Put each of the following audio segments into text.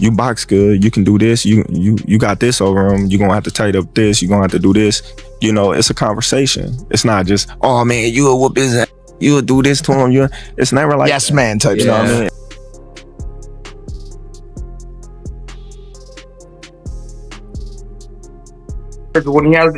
you box good, you can do this, you got this over him, you're gonna have to tighten up this, you're gonna have to do this. You know, it's a conversation. It's not just, oh man, you'll whoop his ass, you'll do this to him. It's never like yes that. Man type. You know what I mean? When he has,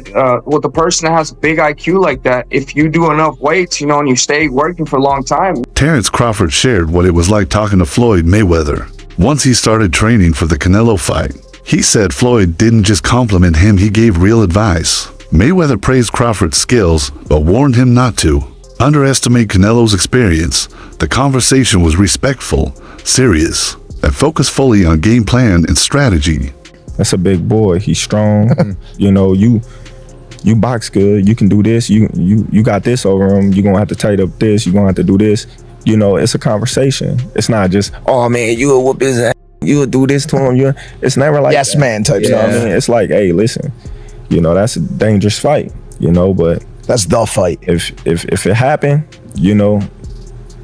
with a person that has a big IQ like that, if you do enough weights, you know, and you stay working for a long time. Terence Crawford shared what it was like talking to Floyd Mayweather once he started training for the Canelo fight. He said Floyd didn't just compliment him, he gave real advice. Mayweather praised Crawford's skills, but warned him not to underestimate Canelo's experience. The conversation was respectful, serious, and focused fully on game plan and strategy. That's a big boy. He's strong. You know, you box good. You can do this. You got this over him. You're gonna have to tighten up this. You're gonna have to do this. You know, it's a conversation. It's not just, oh man, you'll whoop his ass. You'll do this to him. It's never like yes that. Man type. You know what I mean? It's like, hey, listen, you know, that's a dangerous fight. You know, but that's the fight. If it happened, you know,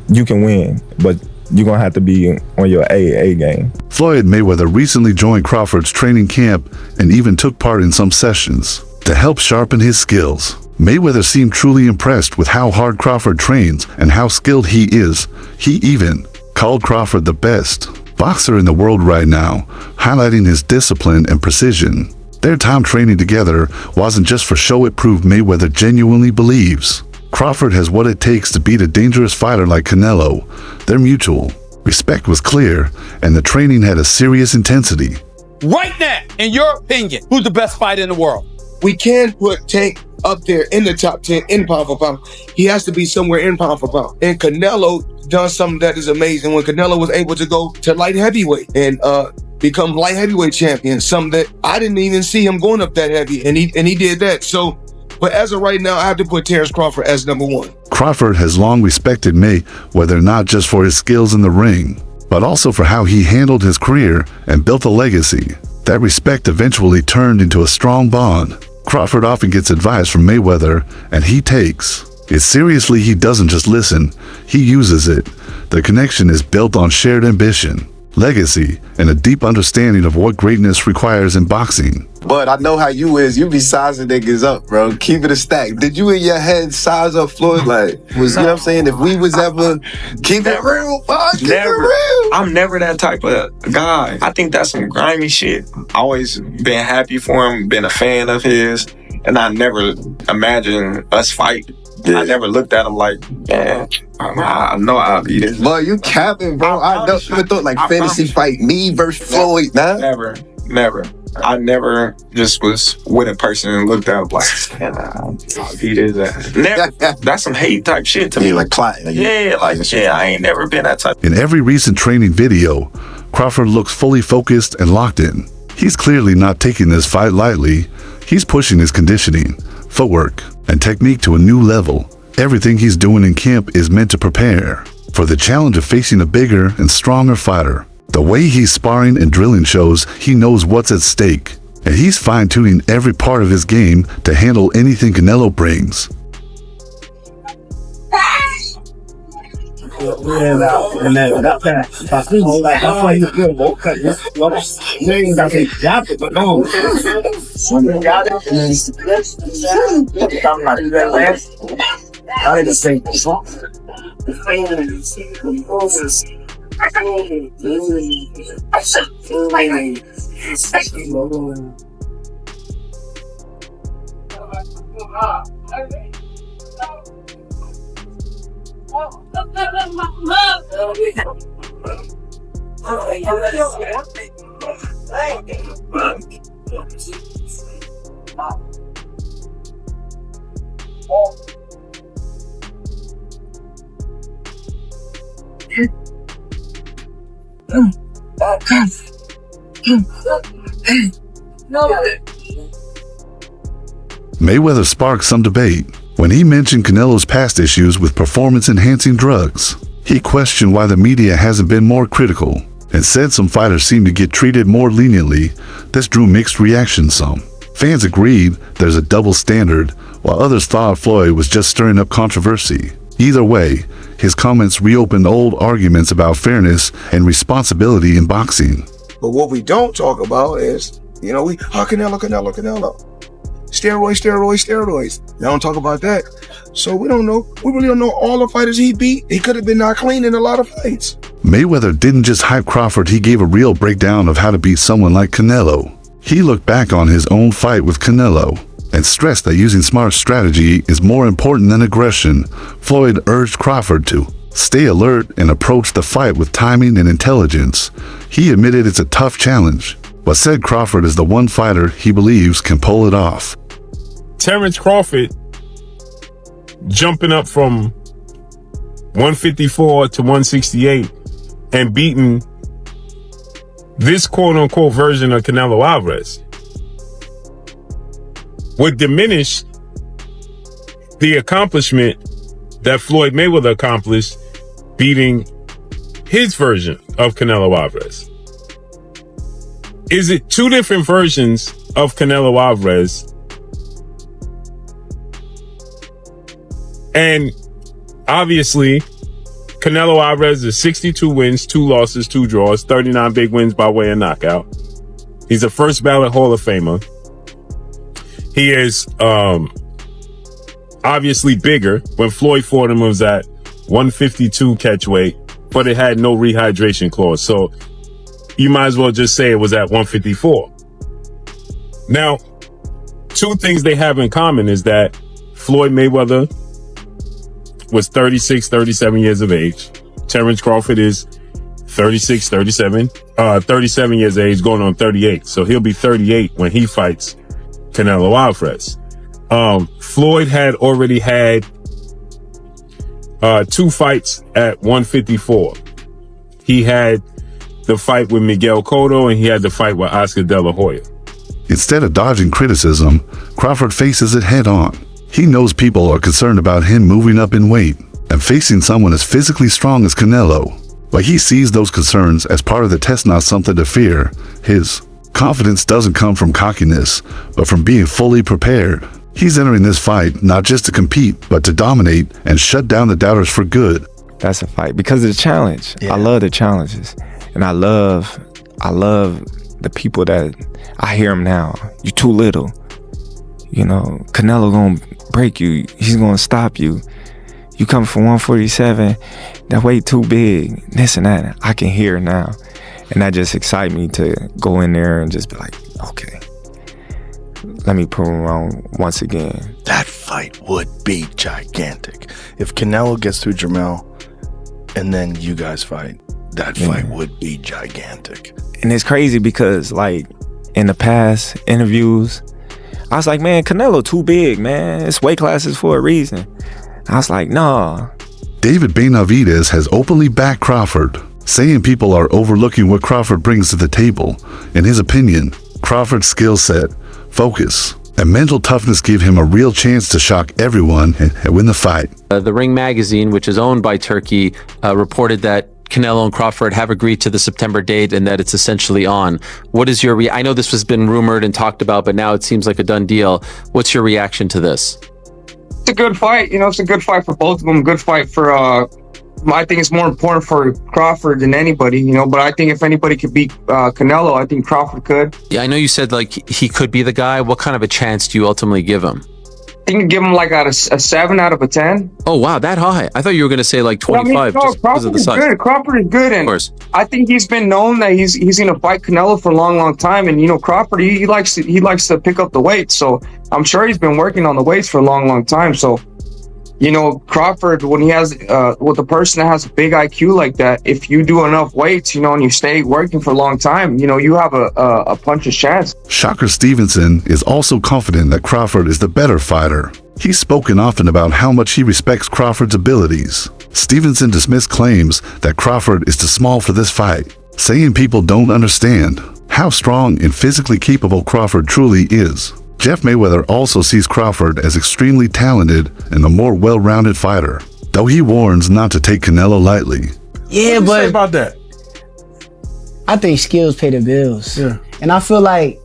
you can win, but you're gonna have to be on your A game. Floyd Mayweather recently joined Crawford's training camp and even took part in some sessions to help sharpen his skills. Mayweather seemed truly impressed with how hard Crawford trains and how skilled he is. He even called Crawford the best boxer in the world right now, highlighting his discipline and precision. Their time training together wasn't just for show, it proved Mayweather genuinely believes Crawford has what it takes to beat a dangerous fighter like Canelo. Their mutual respect was clear, and the training had a serious intensity. Right now, in your opinion, who's the best fighter in the world? We can put Tank up there in the top 10 in pound for pound. He has to be somewhere in pound for pound. And Canelo done something that is amazing when Canelo was able to go to light heavyweight and become light heavyweight champion, something that I didn't even see him going up that heavy, and he did that. So, but as of right now, I have to put Terence Crawford as #1. Crawford has long respected Mayweather not just for his skills in the ring, but also for how he handled his career and built a legacy. That respect eventually turned into a strong bond. Crawford often gets advice from Mayweather, and he takes it seriously. He doesn't just listen, he uses it. The connection is built on shared ambition, legacy, and a deep understanding of what greatness requires in boxing. But I know how you is. You be sizing niggas up, bro. Keep it a stack. Did you in your head size up Floyd? Like, you know what I'm saying? If we was ever keep it real, keep it real. I'm never that type of guy. I think that's some grimy shit. Always been happy for him, been a fan of his, and I never imagined us fight. Yeah. I never looked at him like, man, I know I'll be this. Boy, you capping, bro. I never thought like fantasy fight me versus Floyd. Nah. Never. I never just was with a person and looked at like, man, I'll beat his ass. Never. That's some hate type shit to me. Like plotting. Yeah, I ain't never been that type. In every recent training video, Crawford looks fully focused and locked in. He's clearly not taking this fight lightly. He's pushing his conditioning, footwork, and technique to a new level. Everything he's doing in camp is meant to prepare for the challenge of facing a bigger and stronger fighter. The way he's sparring and drilling shows he knows what's at stake, and he's fine-tuning every part of his game to handle anything Canelo brings. Mayweather sparked some debate when he mentioned Canelo's past issues with performance-enhancing drugs. He questioned why the media hasn't been more critical and said some fighters seem to get treated more leniently. This drew mixed reactions. Some fans agreed there's a double standard, while others thought Floyd was just stirring up controversy. Either way, his comments reopened old arguments about fairness and responsibility in boxing. But what we don't talk about is, you know, Canelo. Steroids. They don't talk about that. So we don't know. We really don't know all the fighters he beat. He could have been not clean in a lot of fights. Mayweather didn't just hype Crawford, he gave a real breakdown of how to beat someone like Canelo. He looked back on his own fight with Canelo and stressed that using smart strategy is more important than aggression. Floyd urged Crawford to stay alert and approach the fight with timing and intelligence. He admitted it's a tough challenge, but said Crawford is the one fighter he believes can pull it off. Terence Crawford jumping up from 154 to 168 and beating this quote-unquote version of Canelo Alvarez would diminish the accomplishment that Floyd Mayweather accomplished beating his version of Canelo Alvarez. Is it two different versions of Canelo Alvarez? And obviously, Canelo Alvarez is 62 wins, 2 losses, 2 draws, 39 big wins by way of knockout. He's a first ballot Hall of Famer. He is obviously bigger. When Floyd fought him, it was at 152 catch weight, but it had no rehydration clause. So you might as well just say it was at 154. Now, two things they have in common is that Floyd Mayweather was 36, 37 years of age. Terence Crawford is 36, 37 years of age, going on 38. So he'll be 38 when he fights Canelo Alvarez. Floyd had already had 2 fights at 154. He had the fight with Miguel Cotto and he had the fight with Oscar De La Hoya. Instead of dodging criticism, Crawford faces it head on. He knows people are concerned about him moving up in weight and facing someone as physically strong as Canelo, but he sees those concerns as part of the test, not something to fear. His confidence doesn't come from cockiness, but from being fully prepared. He's entering this fight not just to compete, but to dominate and shut down the doubters for good. That's a fight because of the challenge. Yeah. I love the challenges, and I love the people that I hear them now. You too little. You know, Canelo gonna break you. He's gonna stop you. You come from 147, that weight too big, this and that. I can hear it now. And that just excites me to go in there and just be like, okay, let me prove him wrong once again. That fight would be gigantic. If Canelo gets through Jermell and then you guys fight, that fight would be gigantic. And it's crazy because, like, in the past interviews, I was like, man, Canelo too big, man. It's weight classes for a reason. I was like, nah. David Benavidez has openly backed Crawford, saying people are overlooking what Crawford brings to the table. In his opinion, Crawford's skill set, focus, and mental toughness give him a real chance to shock everyone and win the fight. The Ring magazine, which is owned by Turkey, reported that Canelo and Crawford have agreed to the September date and that it's essentially on. What is your I know this has been rumored and talked about, but now it seems like a done deal. What's your reaction to this? It's a good fight. You know, it's a good fight for both of them. Good fight for, I think it's more important for Crawford than anybody, you know, but I think if anybody could beat Canelo, I think Crawford could. Yeah, I know you said like he could be the guy. What kind of a chance do you ultimately give him? I think give him like a 7 out of a 10. Oh, wow, that high. I thought you were going to say like 25 just because of the size. Good. Crawford is good. And of course. I think he's been known that he's going to fight Canelo for a long, long time. And, you know, Crawford, he likes to pick up the weight. So I'm sure he's been working on the weights for a long, long time. So, you know, Crawford, when he has, with a person that has a big IQ like that, if you do enough weights, you know, and you stay working for a long time, you know, you have a puncher's chance. Shocker Stevenson is also confident that Crawford is the better fighter. He's spoken often about how much he respects Crawford's abilities. Stevenson dismissed claims that Crawford is too small for this fight, saying people don't understand how strong and physically capable Crawford truly is. Jeff Mayweather also sees Crawford as extremely talented and a more well-rounded fighter, though he warns not to take Canelo lightly. Yeah, What do you say but about that? I think skills pay the bills. Yeah. And I feel like,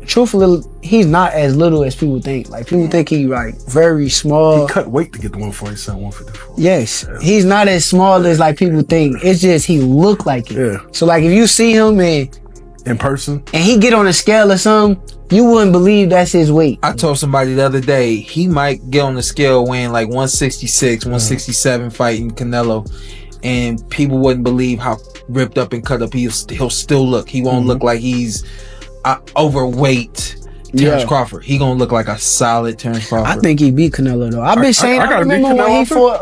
truthfully, he's not as little as people think. Like, people think he's like very small. He cut weight to get to 147, 154. Yes, he's not as small as like people think. It's just he look like it. Yeah. So like if you see him and in person. and he get on a scale or something, you wouldn't believe that's his weight. I told somebody the other day he might get on the scale weighing like 166, 167 fighting Canelo, and people wouldn't believe how ripped up and cut up he'll still look. He won't look like he's overweight Terence Crawford. He gonna look like a solid Terence Crawford. I think he beat Canelo though. I've been saying. I remember when he fought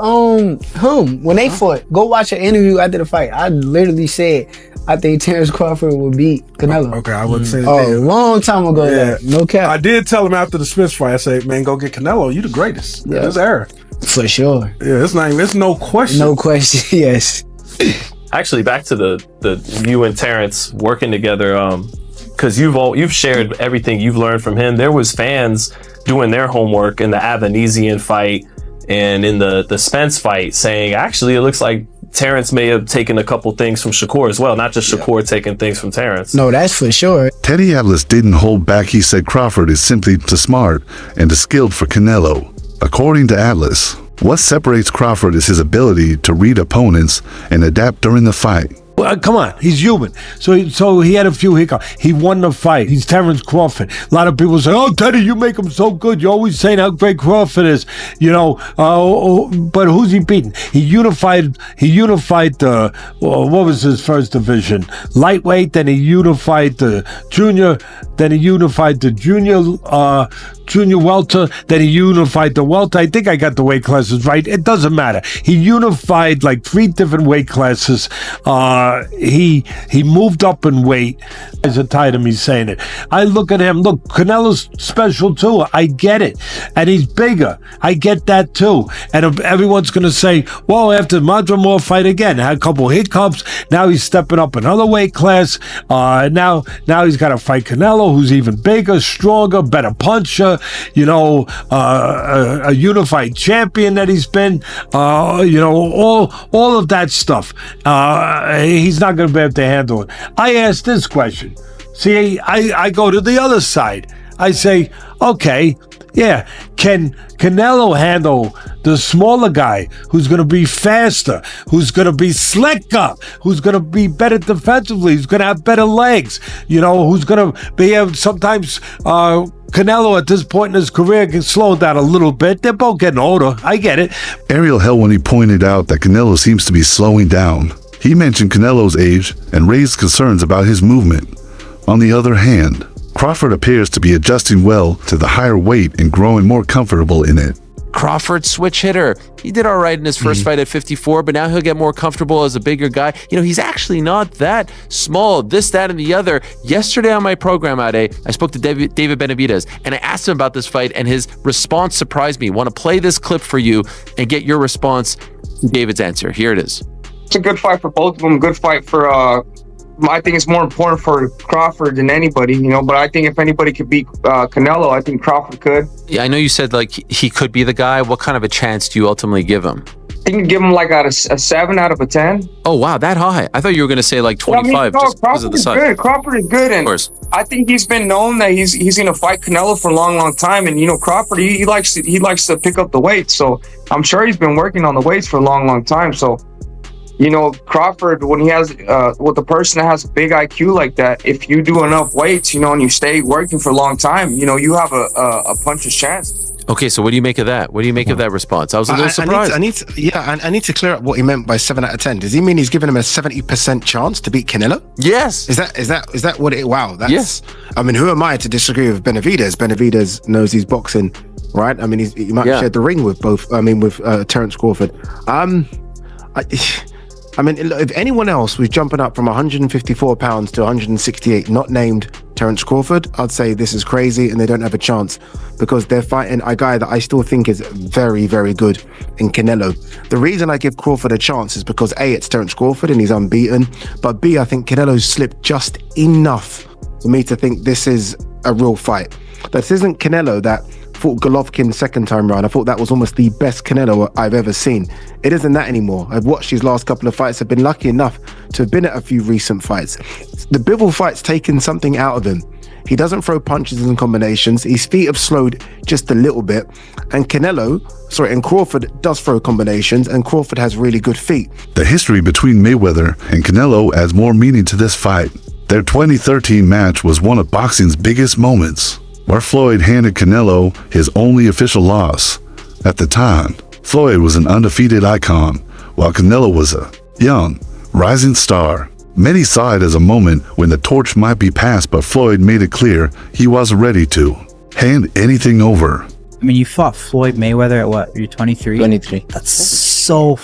when they fought. Go watch an interview after the fight. I literally said I think Terence Crawford would beat Canelo. Okay, I wouldn't say that. Oh, a long time ago. Yeah. No cap. I did tell him after the Smith fight. I said, "Man, go get Canelo. You the greatest. Yeah. This era for sure. Yeah, it's no question. No question. Yes. Actually, back to the you and Terence working together. Because you've shared everything you've learned from him. There was fans doing their homework in the Avanesian fight and in the Spence fight, saying actually it looks like Terence may have taken a couple things from Shakur as well, not just Shakur taking things from Terence. No, that's for sure. Teddy Atlas didn't hold back. He said Crawford is simply too smart and too skilled for Canelo. According to Atlas, what separates Crawford is his ability to read opponents and adapt during the fight. Well, come on, he's human. So he had a few hiccups. He won the fight. He's Terence Crawford. A lot of people say, "Oh, Teddy, you make him so good. You're always saying how great Crawford is." You know, but who's he beating? He unified the what was his first division? Lightweight. Then he unified the junior. Then he unified the junior welter. Then he unified the welter. I think I got the weight classes right. It doesn't matter. He unified like 3 different weight classes. He moved up in weight. Guys are tired of me saying it. I look at him. Look, Canelo's special too. I get it, and he's bigger. I get that too. And everyone's gonna say, "Well, after Madrimov fight again, had a couple hiccups. Now he's stepping up another weight class. Now he's got to fight Canelo, who's even bigger, stronger, better puncher. You know, a unified champion that he's been. You know, all of that stuff. He's not going to be able to handle it." I asked this question. See, I go to the other side. I say, okay, yeah, can Canelo handle the smaller guy who's going to be faster, who's going to be slicker, who's going to be better defensively, who's going to have better legs, you know, who's going to be able sometimes Canelo at this point in his career can slow down a little bit. They're both getting older. I get it. Ariel Helwani pointed out that Canelo seems to be slowing down. He mentioned Canelo's age and raised concerns about his movement. On the other hand, Crawford appears to be adjusting well to the higher weight and growing more comfortable in it. Crawford, switch hitter. He did all right in his first fight at 54, but now he'll get more comfortable as a bigger guy. You know, he's actually not that small, this, that, and the other. Yesterday on my program, Ade, I spoke to David Benavidez, and I asked him about this fight, and his response surprised me. Want to play this clip for you and get your response to David's answer. Here it is. It's a good fight for both of them. Good fight for I think it's more important for Crawford than anybody, you know, but I think if anybody could beat Canelo, I think Crawford could. Yeah, I know you said like he could be the guy. What kind of a chance do you ultimately give him? I think give him like a 7 out of a 10. Oh, wow, that high. I thought you were going to say like 25 no, just because of the size. Good. Crawford is good, and I think he's been known that he's going to fight Canelo for a long time. And you know, Crawford he likes to pick up the weight, so I'm sure he's been working on the weights for a long time. So, you know, Crawford, when he has with a person that has a big IQ like that, if you do enough weights, you know, and you stay working for a long time, you know, you have a puncher's chance. Okay, so what do you make of that? What do you make of that response? I was a little surprised. I need to clear up what he meant by 7 out of 10. Does he mean he's giving him a 70% chance to beat Canelo? Yes. Is that what it? Wow. That's, yes. I mean, who am I to disagree with Benavidez? Benavidez knows he's boxing, right? I mean, he might have shared the ring with both. I mean, with Terence Crawford. I mean, if anyone else was jumping up from 154 pounds to 168, not named Terence Crawford, I'd say this is crazy and they don't have a chance because they're fighting a guy that I still think is very, very good in Canelo. The reason I give Crawford a chance is because A, it's Terence Crawford and he's unbeaten, but B, I think Canelo's slipped just enough for me to think this is a real fight. This isn't Canelo that fought Golovkin second time round. I thought that was almost the best Canelo I've ever seen. It isn't that anymore. I've watched his last couple of fights. I've been lucky enough to have been at a few recent fights. The Bivol fight's taken something out of him. He doesn't throw punches and combinations. His feet have slowed just a little bit. And Crawford does throw combinations, and Crawford has really good feet. The history between Mayweather and Canelo adds more meaning to this fight. Their 2013 match was one of boxing's biggest moments, where Floyd handed Canelo his only official loss. At the time, Floyd was an undefeated icon, while Canelo was a young, rising star. Many saw it as a moment when the torch might be passed, but Floyd made it clear he wasn't ready to hand anything over. I mean, you fought Floyd Mayweather at what? You're 23? 23. That's so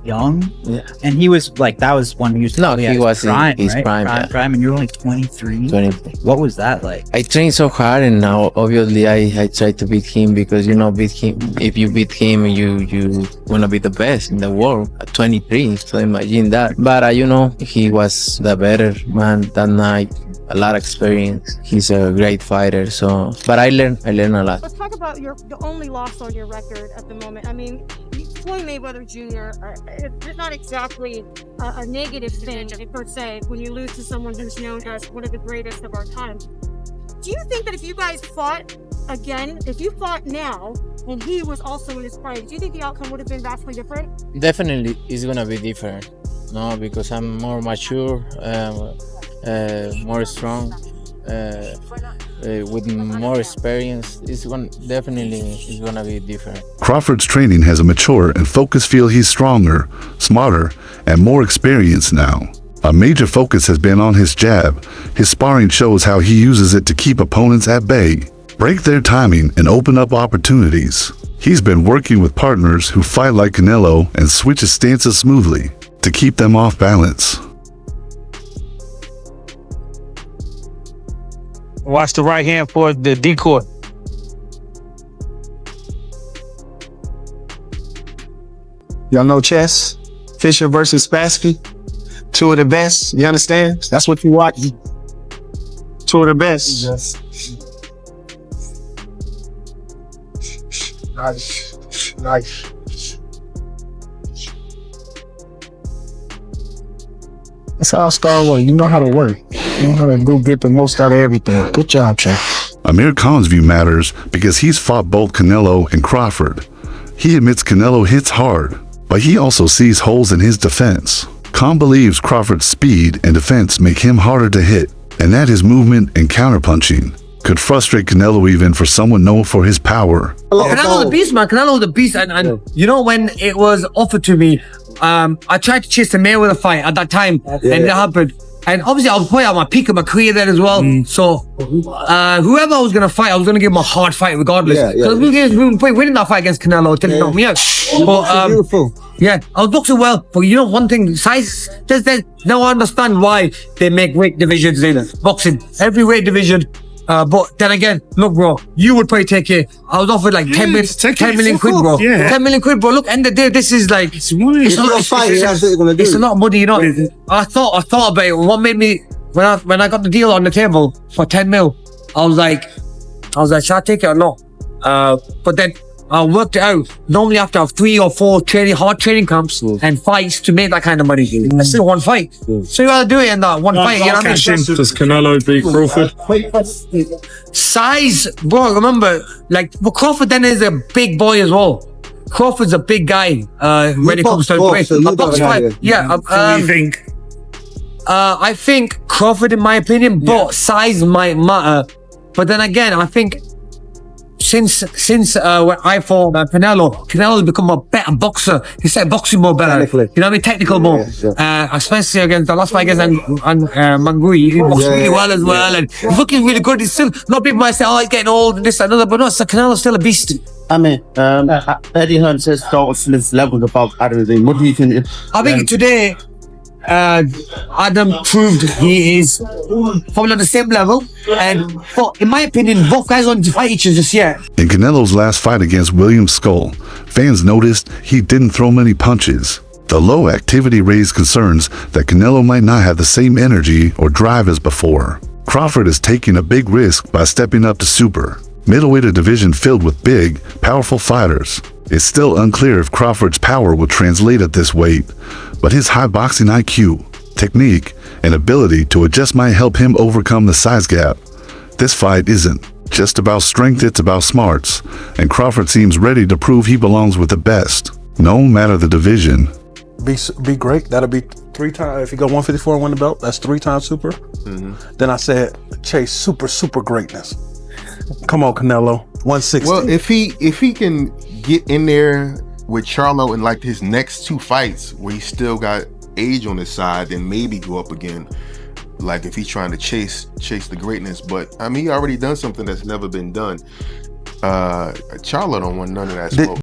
young. Yeah. And he was like, that was when he was probably at his prime, his right? prime, yeah. Prime, and you're only 23. 23. What was that like? I trained so hard, and now obviously I try to beat him, because beat him. If you beat him, you wanna be the best in the world at 23. So imagine that. But he was the better man that night. A lot of experience. He's a great fighter. So, but I learned a lot. Let's talk about the only loss on your record at the moment. I mean, Floyd Mayweather Jr., it's not exactly a negative thing per se when you lose to someone who's known as one of the greatest of our time. Do you think that if you guys fought again, if you fought now and he was also in his prime, do you think the outcome would have been vastly different? Definitely, it's gonna be different. No, because I'm more mature, more strong, with more experience. Definitely is gonna be different. Crawford's training has a mature and focused feel. He's stronger, smarter, and more experienced now. A major focus has been on his jab. His sparring shows how he uses it to keep opponents at bay, break their timing, and open up opportunities. He's been working with partners who fight like Canelo and switches stances smoothly to keep them off balance. Watch the right hand for the decoy. Y'all know chess? Fisher versus Spassky? Two of the best, you understand? That's what you watch. Two of the best. Yes. Nice. That's how I start work. You know how to work. You know how to get the most out of everything. Good job, Chad. Amir Khan's view matters because he's fought both Canelo and Crawford. He admits Canelo hits hard, but he also sees holes in his defense. Khan believes Crawford's speed and defense make him harder to hit, and that his movement and counterpunching could frustrate Canelo even for someone known for his power. Canelo's a beast, man. Canelo's a beast. And when it was offered to me, I tried to chase the Mayweather fight at that time, and it happened. And obviously, I was probably at my peak of my career there as well. So, whoever I was going to fight, I was going to give him a hard fight regardless. Because we were winning that fight against Canelo until he knocked me out. But, beautiful. Yeah, I was boxing well. But one thing, size, now I understand why they make weight divisions in boxing. Every weight division. But then again, look, bro, you would probably take it. I was offered like 10 million quid, bro. Yeah. 10 million quid, bro. Look, end of the day, this is like, it's a lot of money, I thought about it. What made me, when I got the deal on the table for 10 mil, I was like, should I take it or not? But then I worked it out. Normally, I have to have 3 or 4 hard training camps and fights to make that kind of money. That's still one fight. So you gotta do it in that one fight. You know what I mean? Does Canelo beat Crawford? Size, bro. Remember, Crawford then is a big boy as well. Crawford's a big guy when it comes to weight. A box fight. Yeah. What do you think? I think Crawford, in my opinion, but size might matter. But then again, I think since when I fought Canelo's become a better boxer. He started boxing more better. You know what I mean? Technical more. Especially against the last fight against Mangui. He boxed really well as well. And he's looking really good. He's still, a lot of people might say, oh, he's getting old and this and another. But no, Canelo's still a beast. I mean, Eddie Hearn says Dalton's leveled above Adam. What do you think? I think today, Adam proved he is probably on the same level, but in my opinion, both guys don't fight each other just yet. In Canelo's last fight against William Skull, fans noticed he didn't throw many punches. The low activity raised concerns that Canelo might not have the same energy or drive as before. Crawford is taking a big risk by stepping up to super. Middleweight, a division filled with big, powerful fighters. It's still unclear if Crawford's power will translate at this weight, but his high boxing IQ, technique, and ability to adjust might help him overcome the size gap. This fight isn't just about strength, it's about smarts, and Crawford seems ready to prove he belongs with the best, no matter the division. Be great, that'll be 3 times. If he go 154 and win the belt, that's 3 times super. Then I said chase super greatness. Come on, Canelo, 160. Well, if he can get in there with Charlo in like his next 2 fights where he still got age on his side, then maybe go up again. Like if he's trying to chase the greatness, but I mean he already done something that's never been done. Charlo don't want none of that smoke.